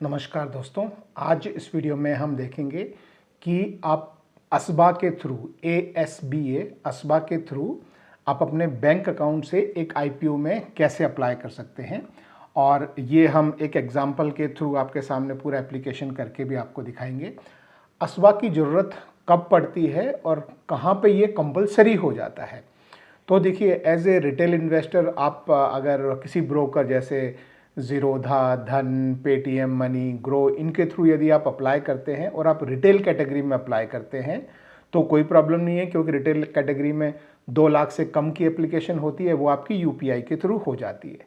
नमस्कार दोस्तों, आज इस वीडियो में हम देखेंगे कि आप असबा के थ्रू असबा के थ्रू आप अपने बैंक अकाउंट से एक आईपीओ में कैसे अप्लाई कर सकते हैं। और ये हम एक एग्जांपल के थ्रू आपके सामने पूरा एप्लीकेशन करके भी आपको दिखाएंगे। असबा की ज़रूरत कब पड़ती है और कहाँ पे ये कंपलसरी हो जाता है। तो देखिए, एज ए रिटेल इन्वेस्टर आप अगर किसी ब्रोकर जैसे ज़ीरोधा, धन, पेटीएम मनी, ग्रो, इनके थ्रू यदि आप अप्लाई करते हैं और आप रिटेल कैटेगरी में अप्लाई करते हैं तो कोई प्रॉब्लम नहीं है, क्योंकि रिटेल कैटेगरी में 2 लाख से कम की एप्लीकेशन होती है, वो आपकी यूपीआई के थ्रू हो जाती है।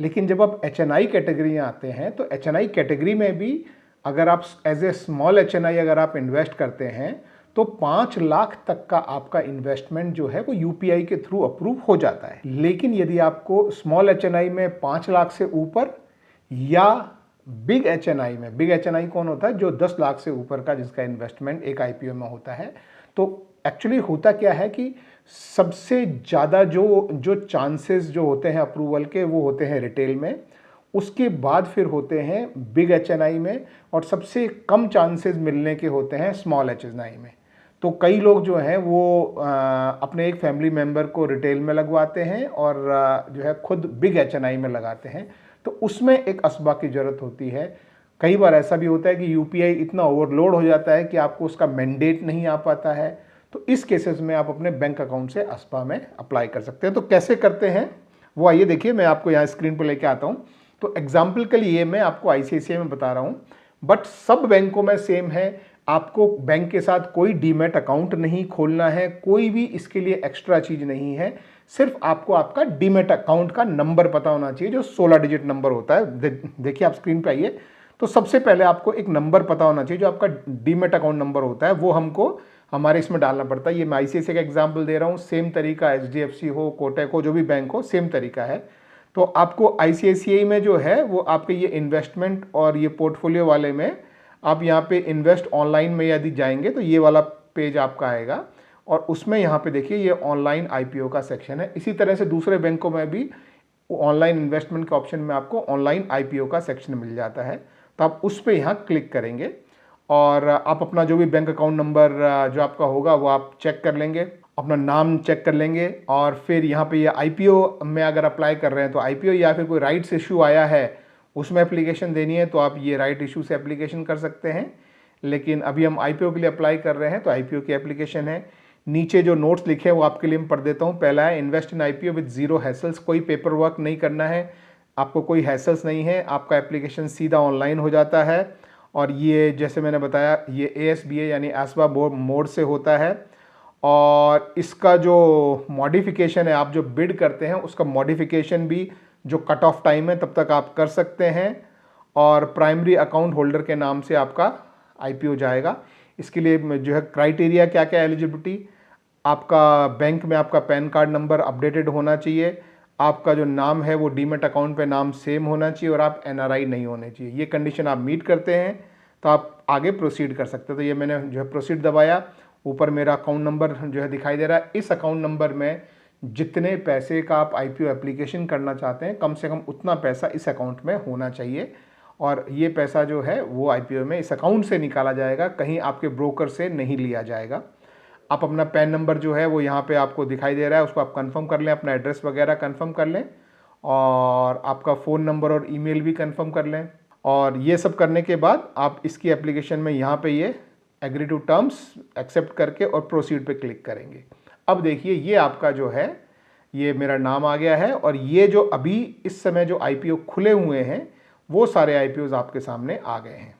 लेकिन जब आप एचएनआई कैटेगरी में आते हैं तो एचएनआई कैटेगरी में भी अगर आप एज ए स्मॉल एचएनआई अगर आप इन्वेस्ट करते हैं तो 5 लाख तक का आपका इन्वेस्टमेंट जो है वो यूपीआई के थ्रू अप्रूव हो जाता है। लेकिन यदि आपको स्मॉल एचएनआई में 5 लाख से ऊपर या बिग एचएनआई कौन होता है, जो 10 लाख से ऊपर का जिसका इन्वेस्टमेंट एक आईपीओ में होता है। तो एक्चुअली होता क्या है कि सबसे ज़्यादा जो चांसेस जो होते हैं अप्रूवल के वो होते हैं रिटेल में, उसके बाद फिर होते हैं बिग एचएनआई में, और सबसे कम चांसेस मिलने के होते हैं स्मॉल एचएनआई में। तो कई लोग जो हैं वो अपने एक फैमिली मेम्बर को रिटेल में लगवाते हैं और जो है खुद बिग एचएनआई में लगाते हैं। तो उसमें एक असबा की ज़रूरत होती है। कई बार ऐसा भी होता है कि यूपीआई इतना ओवरलोड हो जाता है कि आपको उसका मैंडेट नहीं आ पाता है। तो इस केसेस में आप अपने बैंक अकाउंट से असबा में अप्लाई कर सकते हैं। तो कैसे करते हैं वो आइए देखिए, मैं आपको यहाँ स्क्रीन पर लेके आता हूँ। तो एग्जाम्पल के लिए मैं आपको आईसीआईसीआई में बता रहा हूँ, बट सब बैंकों में सेम है। आपको बैंक के साथ कोई डीमैट अकाउंट नहीं खोलना है, कोई भी इसके लिए एक्स्ट्रा चीज़ नहीं है। सिर्फ आपको आपका डीमैट अकाउंट का नंबर पता होना चाहिए, जो 16 डिजिट नंबर होता है। देखिए आप स्क्रीन पे आइए। तो सबसे पहले आपको एक नंबर पता होना चाहिए, जो आपका डीमैट अकाउंट नंबर होता है वो हमको हमारे इसमें डालना पड़ता है। ये मैं आईसीआईसीआई का एग्जाम्पल दे रहा हूँ, सेम तरीका एचडीएफसी हो, कोटक हो, जो भी बैंक हो, सेम तरीका है। तो आपको आईसीआईसीआई में जो है वो आपके ये इन्वेस्टमेंट और ये पोर्टफोलियो वाले में आप यहाँ पे इन्वेस्ट ऑनलाइन में यदि जाएंगे तो ये वाला पेज आपका आएगा, और उसमें यहाँ पे देखिए ये ऑनलाइन आईपीओ का सेक्शन है। इसी तरह से दूसरे बैंकों में भी ऑनलाइन इन्वेस्टमेंट के ऑप्शन में आपको ऑनलाइन आईपीओ का सेक्शन मिल जाता है। तो आप उस पर यहाँ क्लिक करेंगे और आप अपना जो भी बैंक अकाउंट नंबर जो आपका होगा वो आप चेक कर लेंगे, अपना नाम चेक कर लेंगे, और फिर यहाँ पे ये आईपीओ में अगर अप्लाई कर रहे हैं तो आईपीओ या फिर कोई राइट्स इशू आया है उसमें एप्लीकेशन देनी है तो आप ये राइट इशू से एप्लीकेशन कर सकते हैं। लेकिन अभी हम आईपीओ के लिए अप्लाई कर रहे हैं तो आईपीओ की एप्लीकेशन है। नीचे जो नोट्स लिखे हैं वो आपके लिए मैं पढ़ देता हूँ। पहला है, invest in IPO with zero hassles. कोई पेपर वर्क नहीं करना है, आपको कोई हैसल्स नहीं है, आपका एप्लीकेशन सीधा ऑनलाइन हो जाता है। और ये जैसे मैंने बताया ये एएसबीए यानी असबा मोड से होता है। और इसका जो मॉडिफिकेशन है, आप जो बिड करते हैं उसका मॉडिफिकेशन भी जो कट ऑफ टाइम है तब तक आप कर सकते हैं। और प्राइमरी अकाउंट होल्डर के नाम से आपका आईपीओ जाएगा। इसके लिए जो है क्राइटेरिया क्या क्या, एलिजिबिलिटी, आपका बैंक में आपका पैन कार्ड नंबर अपडेटेड होना चाहिए, आपका जो नाम है वो डीमैट अकाउंट पे नाम सेम होना चाहिए, और आप एनआरआई नहीं होने चाहिए। ये कंडीशन आप मीट करते हैं तो आप आगे प्रोसीड कर सकते हैं। तो ये मैंने जो है प्रोसीड दबाया, ऊपर मेरा अकाउंट नंबर जो है दिखाई दे रहा है। इस अकाउंट नंबर में जितने पैसे का आप आईपीओ एप्लीकेशन करना चाहते हैं कम से कम उतना पैसा इस अकाउंट में होना चाहिए, और ये पैसा जो है वो आईपीओ में इस अकाउंट से निकाला जाएगा, कहीं आपके ब्रोकर से नहीं लिया जाएगा। आप अपना पैन नंबर जो है वो यहाँ पे आपको दिखाई दे रहा है, उसको आप कंफर्म कर लें, अपना एड्रेस वगैरह कंफर्म कर लें, और आपका फ़ोन नंबर और ईमेल भी कंफर्म कर लें। और ये सब करने के बाद आप इसकी एप्लीकेशन में यहाँ पे ये एग्री टू टर्म्स एक्सेप्ट करके और प्रोसीड पे क्लिक करेंगे। अब देखिए ये आपका जो है ये मेरा नाम आ गया है, और ये जो अभी इस समय जो आईपीओ खुले हुए हैं वो सारे आईपीओज आपके सामने आ गए हैं,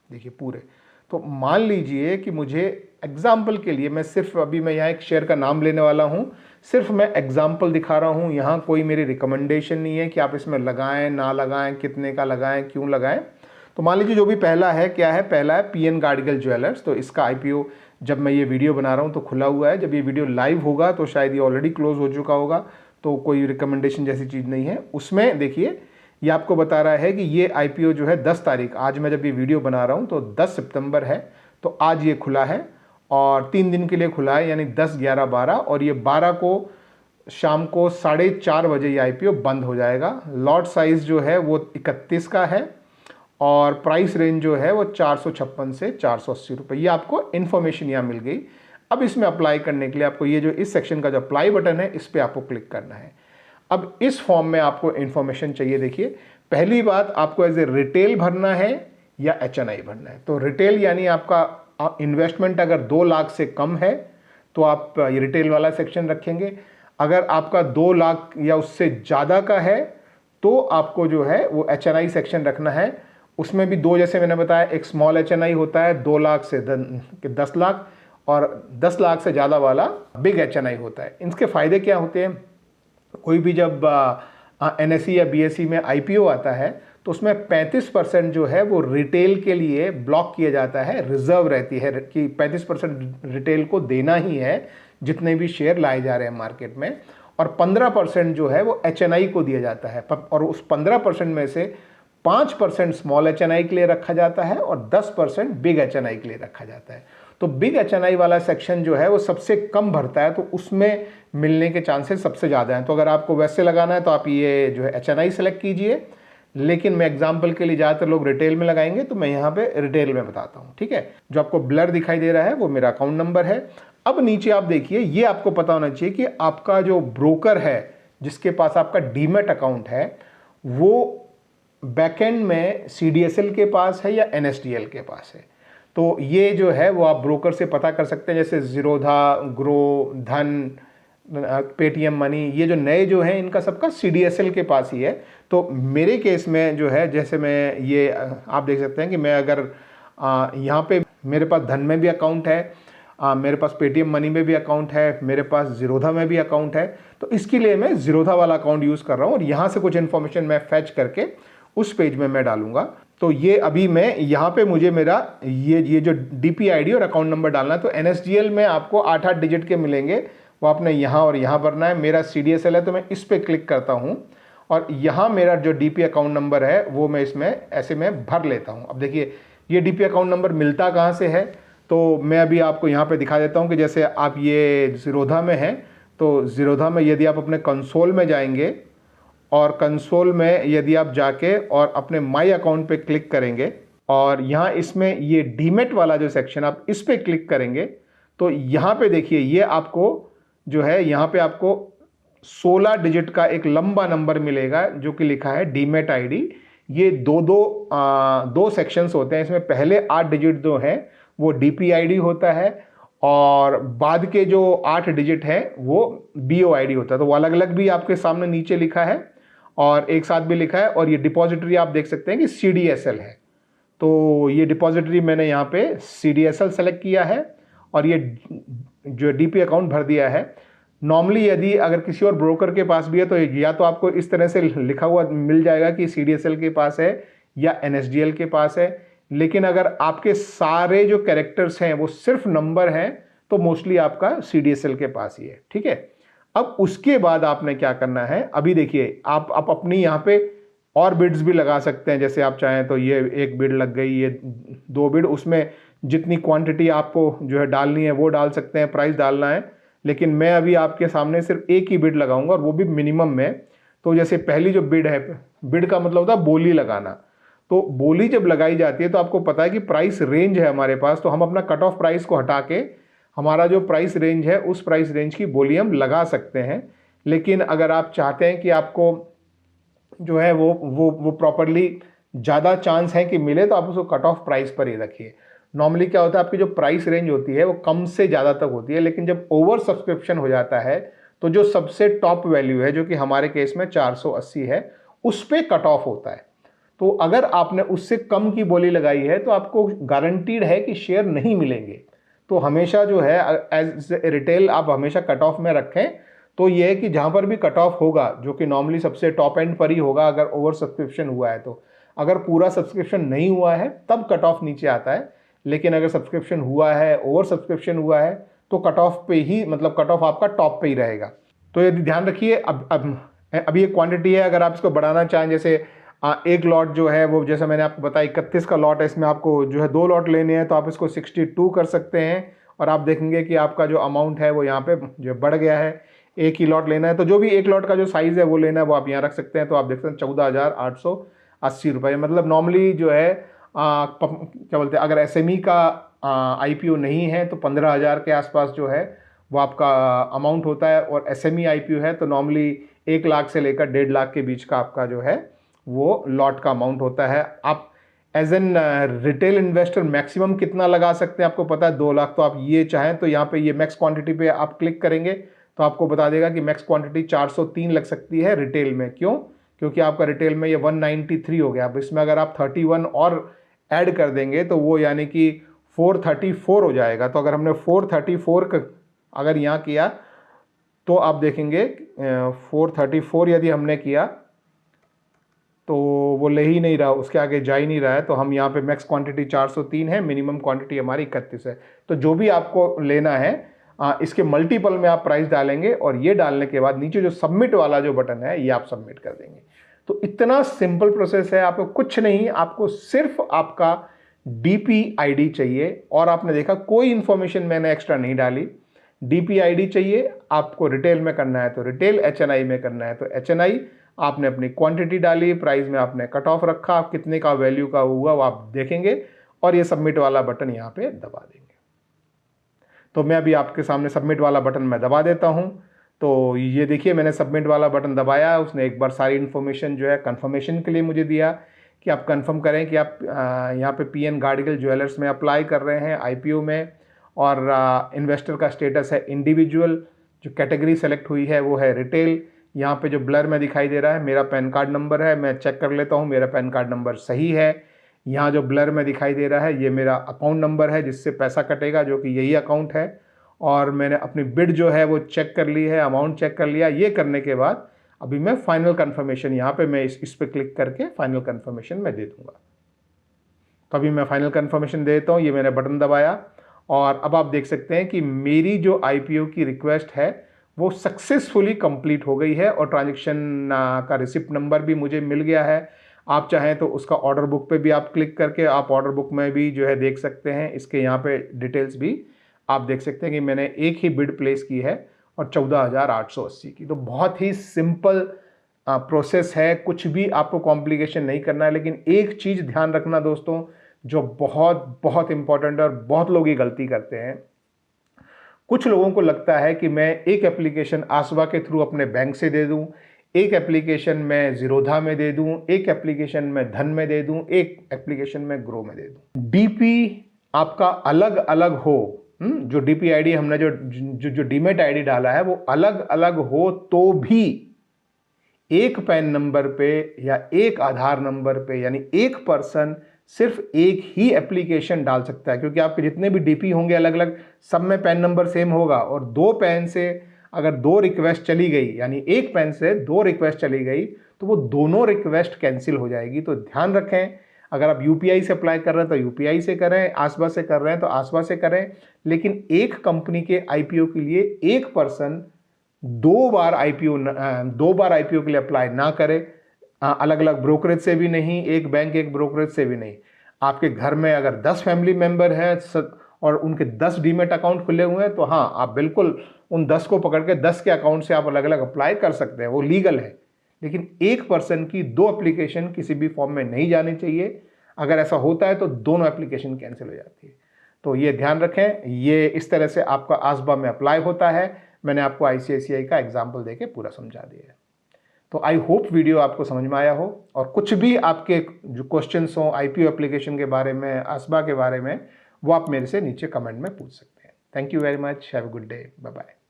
देखिए पूरे। तो मान लीजिए कि मुझे एग्जाम्पल के लिए मैं सिर्फ अभी मैं यहाँ एक शेयर का नाम लेने वाला हूँ, सिर्फ मैं एग्जाम्पल दिखा रहा हूँ, यहाँ कोई मेरी रिकमेंडेशन नहीं है कि आप इसमें लगाएं ना लगाएं, कितने का लगाएं, क्यों लगाएं। तो मान लीजिए जो भी पहला है, क्या है, पहला है पीएन गार्डिगल ज्वेलर्स। तो इसका आईपीओ जब मैं ये वीडियो बना रहा हूँ तो खुला हुआ है, जब ये वीडियो लाइव होगा तो शायद ये ऑलरेडी क्लोज हो चुका होगा, तो कोई रिकमेंडेशन जैसी चीज़ नहीं है उसमें। देखिए ये आपको बता रहा है कि ये आईपीओ जो है 10 तारीख, आज मैं जब ये वीडियो बना रहा हूँ तो 10 सितंबर है, तो आज ये खुला है और 3 दिन के लिए खुला है, यानी 10, 11, 12, और ये 12 को शाम को 4:30 बजे ये आईपीओ बंद हो जाएगा। लॉट साइज जो है वो 31 का है, और प्राइस रेंज जो है वो 456 से 480 रुपये। ये आपको इन्फॉर्मेशन यहाँ मिल गई। अब इसमें अप्लाई करने के लिए आपको ये जो इस सेक्शन का जो अप्लाई बटन है इस पर आपको क्लिक करना है। अब इस फॉर्म में आपको इन्फॉर्मेशन चाहिए। देखिए, पहली बात, आपको एज ए रिटेल भरना है या HNI भरना है। तो रिटेल यानी आपका इन्वेस्टमेंट अगर 2 लाख से कम है तो आप ये रिटेल वाला सेक्शन रखेंगे। अगर आपका 2 लाख या उससे ज़्यादा का है तो आपको जो है वो HNI सेक्शन रखना है। उसमें भी 2, जैसे मैंने बताया, एक स्मॉल HNI होता है 2 लाख से 10 लाख, और 10 लाख से ज़्यादा वाला बिग HNI होता है। इनके फ़ायदे क्या होते हैं? कोई भी जब NSE या BSE में IPO आता है तो उसमें 35% जो है वो रिटेल के लिए ब्लॉक किया जाता है, रिजर्व रहती है कि 35% रिटेल को देना ही है जितने भी शेयर लाए जा रहे हैं मार्केट में, और 15% जो है वो HNI को दिया जाता है। और उस 15% में से 5% स्मॉल HNI के लिए रखा जाता है और 10% बिग HNI के लिए रखा जाता है। तो बिग HNI वाला सेक्शन जो है वो सबसे कम भरता है, तो उसमें मिलने के चांसेस सबसे ज़्यादा हैं। तो अगर आपको वैसे लगाना है तो आप ये जो है HNI सेलेक्ट कीजिए, लेकिन मैं एग्जांपल के लिए ज़्यादातर लोग रिटेल में लगाएंगे तो मैं यहाँ पे रिटेल में बताता हूँ। ठीक है, जो आपको ब्लर दिखाई दे रहा है वो मेरा अकाउंट नंबर है। अब नीचे आप देखिए, ये आपको पता होना चाहिए कि आपका जो ब्रोकर है जिसके पास आपका डीमैट अकाउंट है वो बैकएंड में CDSL के पास है या NSDL के पास है। तो ये जो है वो आप ब्रोकर से पता कर सकते हैं, जैसे ज़ीरोधा, ग्रो, धन, पेटीएम मनी, ये जो नए जो हैं इनका सबका CDSL के पास ही है। तो मेरे केस में जो है, जैसे मैं ये आप देख सकते हैं कि मैं अगर यहाँ पे मेरे पास धन में भी अकाउंट है, मेरे पास पेटीएम मनी में भी अकाउंट है, मेरे पास ज़ीरोधा में भी अकाउंट है, तो इसके लिए मैं ज़ीरोधा वाला अकाउंट यूज़ कर रहा हूँ और यहाँ से कुछ इन्फॉर्मेशन मैं फैच करके उस पेज में मैं डालूंगा। तो ये अभी मैं यहाँ पे मुझे मेरा ये जो DPID और अकाउंट नंबर डालना है। तो NSDL में आपको 8-8 डिजिट के मिलेंगे, वो आपने यहाँ और यहाँ भरना है। मेरा CDSL है तो मैं इस पर क्लिक करता हूँ और यहाँ मेरा जो DP अकाउंट नंबर है वो मैं इसमें ऐसे में भर लेता हूँ। अब देखिए, ये DP अकाउंट नंबर मिलता कहाँ से है, तो मैं अभी आपको यहाँ पे दिखा देता हूँ कि जैसे आप ये ज़ीरोधा में हैं, तो ज़ीरोधा में यदि आप अपने कंसोल में जाएंगे और कंसोल में यदि आप जाके और अपने माई अकाउंट पे क्लिक करेंगे और यहाँ इसमें ये डीमेट वाला जो सेक्शन आप इस पे क्लिक करेंगे, तो यहाँ पे देखिए ये आपको जो है यहाँ पे आपको 16 डिजिट का एक लंबा नंबर मिलेगा जो कि लिखा है डीमेट ID। ये दो सेक्शंस होते हैं, इसमें पहले 8 डिजिट जो हैं वो DPID होता है और बाद के जो 8 डिजिट हैं वो BOID होता है। तो वो अलग अलग भी आपके सामने नीचे लिखा है और एक साथ भी लिखा है। और ये डिपॉजिटरी आप देख सकते हैं कि CDSL है, तो ये डिपॉजिटरी मैंने यहाँ पे CDSL सेलेक्ट किया है और ये जो DP अकाउंट भर दिया है। नॉर्मली यदि अगर किसी और ब्रोकर के पास भी है तो या तो आपको इस तरह से लिखा हुआ मिल जाएगा कि CDSL के पास है या NSDL के पास है, लेकिन अगर आपके सारे जो कैरेक्टर्स हैं वो सिर्फ नंबर हैं तो मोस्टली आपका CDSL के पास ही है। ठीक है, अब उसके बाद आपने क्या करना है, अभी देखिए आप अपनी यहाँ पे और बिड्स भी लगा सकते हैं। जैसे आप चाहें तो ये एक बिड लग गई, ये 2 बिड, उसमें जितनी क्वांटिटी आपको जो है डालनी है वो डाल सकते हैं, प्राइस डालना है। लेकिन मैं अभी आपके सामने सिर्फ एक ही बिड लगाऊंगा और वो भी मिनिमम में। तो जैसे पहली जो बिड है, बिड का मतलब होता है बोली लगाना। तो बोली जब लगाई जाती है तो आपको पता है कि प्राइस रेंज है हमारे पास, तो हम अपना कट ऑफ प्राइस को हटा के हमारा जो प्राइस रेंज है उस प्राइस रेंज की बोली हम लगा सकते हैं। लेकिन अगर आप चाहते हैं कि आपको जो है वो प्रॉपरली ज़्यादा चांस है कि मिले तो आप उसको कट ऑफ प्राइस पर ही रखिए। नॉर्मली क्या होता है, आपकी जो प्राइस रेंज होती है वो कम से ज़्यादा तक होती है, लेकिन जब ओवर सब्सक्रिप्शन हो जाता है तो जो सबसे टॉप वैल्यू है जो कि हमारे केस में 480 है उस पर कट ऑफ होता है। तो अगर आपने उससे कम की बोली लगाई है तो आपको गारंटीड है कि शेयर नहीं मिलेंगे। तो हमेशा जो है एज रिटेल आप हमेशा कट ऑफ में रखें। तो ये है कि जहाँ पर भी कट ऑफ होगा, जो कि नॉर्मली सबसे टॉप एंड पर ही होगा अगर ओवर सब्सक्रिप्शन हुआ है, तो अगर पूरा सब्सक्रिप्शन नहीं हुआ है तब कट ऑफ नीचे आता है, लेकिन अगर सब्सक्रिप्शन हुआ है, ओवर सब्सक्रिप्शन हुआ है, तो कट ऑफ पे ही, मतलब कट ऑफ आपका टॉप पे ही रहेगा। तो यदि ध्यान रखिए, अब ये क्वांटिटी है, अगर आप इसको बढ़ाना चाहें, जैसे एक लॉट जो है वो जैसा मैंने आपको बताया 31 का लॉट है, इसमें आपको जो है 2 लॉट लेने हैं तो आप इसको 62 कर सकते हैं और आप देखेंगे कि आपका जो अमाउंट है वो यहाँ पे जो बढ़ गया है। एक ही लॉट लेना है तो जो भी एक लॉट का जो साइज़ है वो लेना है वो आप यहाँ रख सकते हैं। तो आप देख सकते हैं 14,800 ₹80। मतलब नॉर्मली जो है क्या बोलते हैं, अगर एसएमई का आईपीओ नहीं है तो 15,000 के आसपास जो है वो आपका अमाउंट होता है, और एसएमई आईपीओ है तो नॉर्मली 1 लाख से लेकर 1.5 लाख के बीच का आपका जो है वो लॉट का अमाउंट होता है। आप as an retail investor maximum कितना लगा सकते हैं आपको पता है, 2 लाख। तो आप ये चाहें तो यहाँ पे ये मैक्स क्वांटिटी पे आप क्लिक करेंगे तो आपको बता देगा कि मैक्स क्वांटिटी 403 लग सकती है रिटेल में। क्यों? क्योंकि आपका रिटेल में ये 193 हो गया। अब इसमें अगर आप 31 और ऐड कर देंगे तो वो यानी कि 434 हो जाएगा। तो अगर हमने 434 अगर यहाँ किया तो आप देखेंगे 434 यदि हमने किया तो वो ले ही नहीं रहा, उसके आगे जा ही नहीं रहा है। तो हम यहाँ पे मैक्स क्वांटिटी 403 है, मिनिमम क्वांटिटी हमारी 31 है। तो जो भी आपको लेना है इसके मल्टीपल में आप प्राइस डालेंगे, और ये डालने के बाद नीचे जो सबमिट वाला जो बटन है ये आप सबमिट कर देंगे। तो इतना सिंपल प्रोसेस है, आपको कुछ नहीं, आपको सिर्फ आपका डीपी आईडी चाहिए। और आपने देखा कोई इंफॉर्मेशन मैंने एक्स्ट्रा नहीं डाली। डीपी आईडी चाहिए, आपको रिटेल में करना है तो रिटेल, एचएनआई में करना है तो एचएनआई। आपने अपनी क्वांटिटी डाली, प्राइस में आपने कट ऑफ रखा, आप कितने का वैल्यू का हुआ वो आप देखेंगे, और ये सबमिट वाला बटन यहाँ पे दबा देंगे। तो मैं अभी आपके सामने सबमिट वाला बटन मैं दबा देता हूँ। तो ये देखिए मैंने सबमिट वाला बटन दबाया, उसने एक बार सारी इन्फॉर्मेशन जो है कंफर्मेशन के लिए मुझे दिया कि आप कंफर्म करें कि आप यहाँ पे पीएन गार्डिगल ज्वेलर्स में अप्लाई कर रहे हैं आईपीओ में, और इन्वेस्टर का स्टेटस है इंडिविजुअल, जो कैटेगरी सेलेक्ट हुई है वो है रिटेल। यहाँ पे जो ब्लर में दिखाई दे रहा है मेरा पैन कार्ड नंबर है, मैं चेक कर लेता हूँ मेरा पैन कार्ड नंबर सही है। यहाँ जो ब्लर में दिखाई दे रहा है ये मेरा अकाउंट नंबर है जिससे पैसा कटेगा, जो कि यही अकाउंट है। और मैंने अपनी बिड जो है वो चेक कर ली है, अमाउंट चेक कर लिया। ये करने के बाद अभी मैं फाइनल कंफर्मेशन यहाँ पे मैं इस पर क्लिक करके फाइनल कंफर्मेशन मैं दे दूंगा। तो अभी मैं फाइनल कंफर्मेशन दे देता हूँ, ये मैंने बटन दबाया, और अब आप देख सकते हैं कि मेरी जो आईपीओ की रिक्वेस्ट है वो सक्सेसफुली कंप्लीट हो गई है, और ट्रांजैक्शन का रिसिप्ट नंबर भी मुझे मिल गया है। आप चाहें तो उसका ऑर्डर बुक पे भी आप क्लिक करके आप ऑर्डर बुक में भी जो है देख सकते हैं, इसके यहाँ पे डिटेल्स भी आप देख सकते हैं कि मैंने एक ही बिड प्लेस की है और 14,880 की। तो बहुत ही सिंपल प्रोसेस है, कुछ भी आपको कॉम्प्लिकेशन नहीं करना है। लेकिन एक चीज़ ध्यान रखना दोस्तों, जो बहुत बहुत इंपॉर्टेंट है और बहुत लोग ये गलती करते हैं। कुछ लोगों को लगता है कि मैं एक एप्लीकेशन आसबा के थ्रू अपने बैंक से दे दूं, एक एप्लीकेशन मैं जीरोधा में दे दूं, एक एप्लीकेशन मैं धन में दे दूं, एक एप्लीकेशन मैं ग्रो में दे दूं। डीपी आपका अलग अलग हो, जो डीपी आईडी हमने जो डीमेट आईडी डाला है वो अलग अलग हो तो भी एक पैन नंबर पे या एक आधार नंबर पे, यानी एक पर्सन सिर्फ एक ही एप्लीकेशन डाल सकता है। क्योंकि आपके जितने भी डीपी होंगे अलग अलग, सब में पैन नंबर सेम होगा, और 2 पैन से अगर 2 रिक्वेस्ट चली गई, यानी एक पैन से 2 रिक्वेस्ट चली गई तो वो दोनों रिक्वेस्ट कैंसिल हो जाएगी। तो ध्यान रखें, अगर आप यूपीआई से अप्लाई कर रहे हैं तो यूपीआई से करें, आसबा से कर रहे हैं तो आसबा से करें। लेकिन एक कंपनी के आईपीओ के लिए एक पर्सन 2 बार आईपीओ के लिए अप्लाई ना करे, अलग अलग ब्रोकरेज से भी नहीं, एक बैंक एक ब्रोकरेज से भी नहीं। आपके घर में अगर 10 फैमिली मेंबर हैं और उनके 10 डीमेट अकाउंट खुले हुए हैं तो हाँ, आप बिल्कुल उन 10 को पकड़ के 10 के अकाउंट से आप अलग अलग अप्लाई कर सकते हैं, वो लीगल है। लेकिन एक पर्सन की 2 एप्लीकेशन किसी भी फॉर्म में नहीं जानी चाहिए। अगर ऐसा होता है तो दोनों एप्लीकेशन कैंसिल हो जाती है। तो ये ध्यान रखें, ये इस तरह से आपका आसबा में अप्लाई होता है। मैंने आपको आईसीआईसीआई का एग्जाम्पल देके पूरा समझा दिया है। तो आई होप वीडियो आपको समझ में आया हो, और कुछ भी आपके जो क्वेश्चंस हो आईपीओ एप्लीकेशन के बारे में, आसबा के बारे में, वो आप मेरे से नीचे कमेंट में पूछ सकते हैं। Thank you very much, have a good day, bye bye.